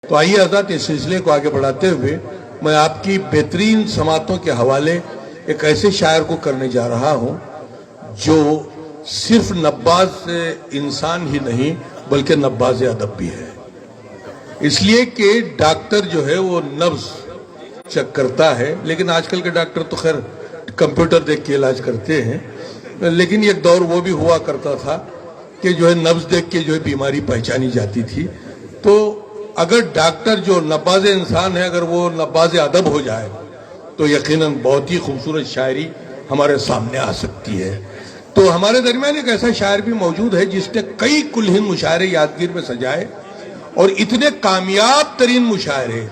تو آئیے حضرت اس سلسلے کو آگے بڑھاتے ہوئے میں آپ کی بہترین سماعتوں کے حوالے ایک ایسے شاعر کو کرنے جا رہا ہوں جو صرف نباز انسان ہی نہیں بلکہ نباز ادب بھی ہے. اس لیے کہ ڈاکٹر جو ہے وہ نبض چیک کرتا ہے، لیکن آج کل کے ڈاکٹر تو خیر کمپیوٹر دیکھ کے علاج کرتے ہیں، لیکن ایک دور وہ بھی ہوا کرتا تھا کہ جو ہے نبض دیکھ کے جو ہے بیماری پہچانی جاتی تھی. تو اگر ڈاکٹر جو نباز انسان ہے اگر وہ نباز ادب ہو جائے تو یقیناً بہت ہی خوبصورت شاعری ہمارے سامنے آ سکتی ہے. تو ہمارے درمیان ایک ایسا شاعر بھی موجود ہے جس نے کئی کلہن مشاعرے یادگیر میں سجائے، اور اتنے کامیاب ترین مشاعرے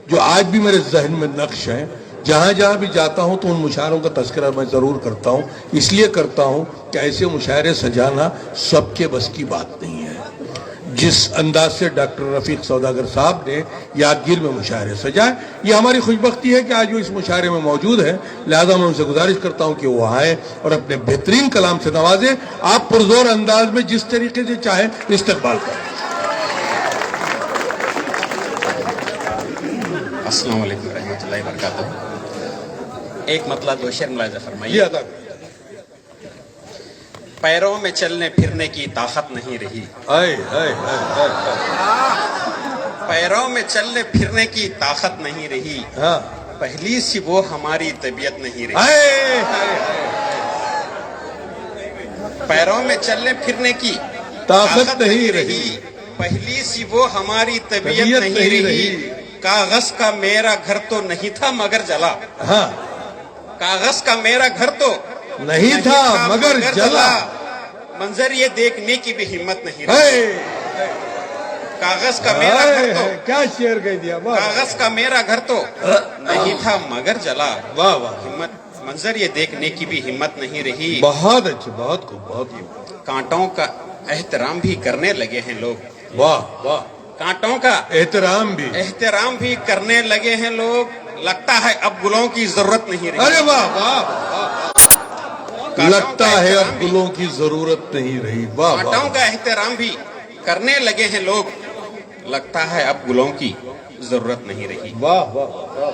جو آج بھی میرے ذہن میں نقش ہیں. جہاں جہاں بھی جاتا ہوں تو ان مشاعروں کا تذکرہ میں ضرور کرتا ہوں، اس لیے کرتا ہوں کہ ایسے مشاعرے سجانا سب کے بس کی بات نہیں ہے. جس انداز سے ڈاکٹر رفیق سوداگر صاحب نے یادگیر میں مشاعرے سجائے، یہ ہماری خوش بختی ہے کہ آج وہ اس مشاعرے میں موجود ہیں. لہذا میں ان سے گزارش کرتا ہوں کہ وہ آئیں اور اپنے بہترین کلام سے نوازیں. آپ پرزور انداز میں جس طریقے سے چاہیں استقبال کریں. السلام علیکم ورحمۃ اللہ وبرکاتہ. ایک مطلع دو شعر ملاحظہ فرمائیے. پیروں میں چلنے پھرنے کی طاقت نہیں رہی، پیروں میں چلنے پھرنے کی طاقت نہیں رہی، پہلی سی وہ ہماری طبیعت نہیں رہی. پیروں میں چلنے پھرنے کی طاقت نہیں رہی، پہلی سی وہ ہماری طبیعت نہیں رہی. کاغذ کا میرا گھر تو نہیں تھا مگر جلا، کاغذ کا میرا گھر تو نہیں تھا مگر جلا، منظر یہ دیکھنے کی بھی ہمت نہیں رہی. کاغذ کا میرا گھر تو کیا شعر کہہ دیا، کاغذ کا میرا گھر تو نہیں تھا مگر جلا، واہ واہ، ہمت منظر یہ دیکھنے کی بھی ہمت نہیں رہی. بہت اچھے، بہت خوب، بہت خوب. کانٹوں کا احترام بھی کرنے لگے ہیں لوگ، واہ واہ، کانٹوں کا احترام بھی کرنے لگے ہیں لوگ. لگتا ہے اب گلوں کی ضرورت نہیں رہی. ارے واہ واہ، لگتا ہے اب گلوں کی ضرورت نہیں رہی. واہ واہ، کانٹوں کا احترام بھی کرنے لگے ہیں لوگ، لگتا ہے اب گلوں کی ضرورت نہیں رہی. واہ واہ.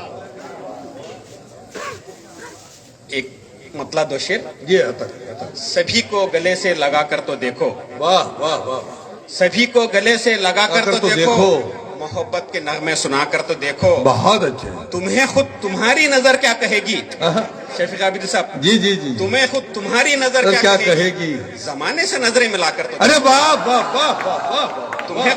ایک مطلع دو شعر. یہ سبھی کو گلے سے لگا کر تو دیکھو، واہ واہ واہ، سبھی کو گلے سے لگا کر تو دیکھو، محبت کے نغمے سنا کر تو دیکھو. بہت اچھے. تمہیں خود تمہاری نظر کیا کہے گی، شفیق عابد صاحب، جی جی جی، تمہیں خود تمہاری نظر کیا کہے گی، زمانے سے نظریں ملا کر تو ارے واہ واہ واہ واہ، تمہیں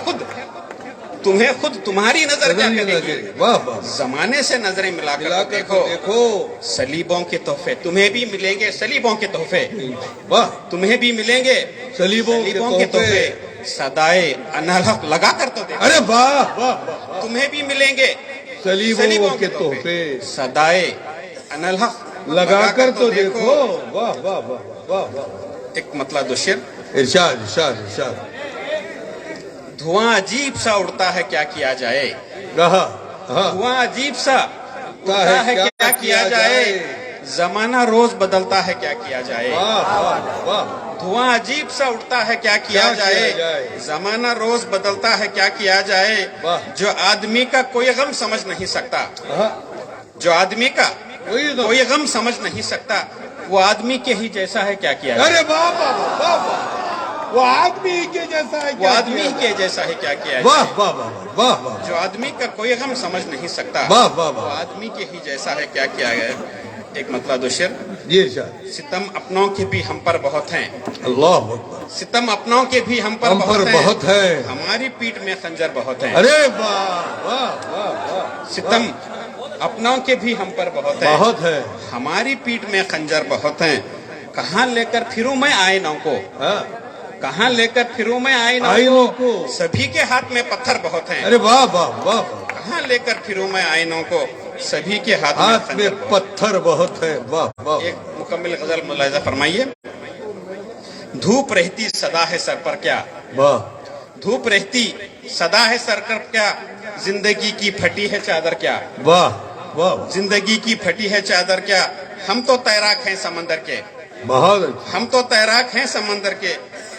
خود تمہاری نظر کیا کہے گی، واہ واہ، زمانے سے نظریں ملا کر تو دیکھو. صلیبوں کے تحفے تمہیں بھی ملیں گے، صلیبوں کے تحفے واہ، تمہیں بھی ملیں گے، صلیبوں کے تحفے صدائے انالحق لگا کر تو دیکھو. ارے واہ واہ، تمہیں بھی ملیں گے صلیبوں کے تحفے صدائے انالحق لگا کر تو دیکھو. واہ واہ واہ واہ واہ. ایک مطلع دو شعر. ارشاد ارشاد ارشاد. دھواں عجیب سا اڑتا ہے کیا کیا جائے، دھواں عجیب سا اڑتا ہے کیا کیا جائے، زمانہ روز بدلتا ہے کیا کیا جائے. دھواں عجیب سا اڑتا ہے کیا کیا جائے، زمانہ روز بدلتا ہے کیا کیا جائے. جو آدمی کا کوئی غم سمجھ نہیں سکتا، جو آدمی کا کوئی غم سمجھ نہیں سکتا، وہ آدمی کے ہی جیسا ہے کیا کیا جائے. ارے واہ واہ واہ، وہ آدمی کے جیسا ہے، وہ آدمی کے جیسا ہے کیا کیا واہ جائے. واہ واہ واہ، جو آدمی کا کوئی غم سمجھ نہیں سکتا، واہ واہ وہ واہ. آدمی کے ہی جیسا ہے کیا کیا ہے. ایک مطلع دو شعر. جی ارشاد. ستم اپنوں کے بھی ہم پر بہت ہیں، اللہ اکبر. ستم اپنوں کے بھی ہم پر بہت ہے، ہماری پیٹھ میں خنجر بہت ہیں. ارے واہ واہ واہ، ستم اپنوں کے بھی ہم پر بہت ہیں، بہت ہے. ہماری پیٹھ میں خنجر بہت ہیں. کہاں لے کر پھروں میں آئینوں کو، کہاں لے کر پھروں میں آئینوں کو، سبھی کے ہاتھ میں پتھر بہت ہیں. ارے واہ واہ واہ، کہاں لے کر پھروں میں آئینوں کو، سبھی کے ہاتھ میں پتھر بہت ہے. واہ واہ. ایک مکمل غزل ملاحظہ فرمائیے. دھوپ رہتی سدا ہے سر پر کیا، واہ، دھوپ رہتی سدا ہے سر پر کیا، زندگی کی پھٹی ہے چادر کیا، واہ واہ، زندگی کی پھٹی ہے چادر کیا. ہم تو تیراک ہیں سمندر کے، بہت اچھا. ہم تو تیراک ہیں سمندر کے،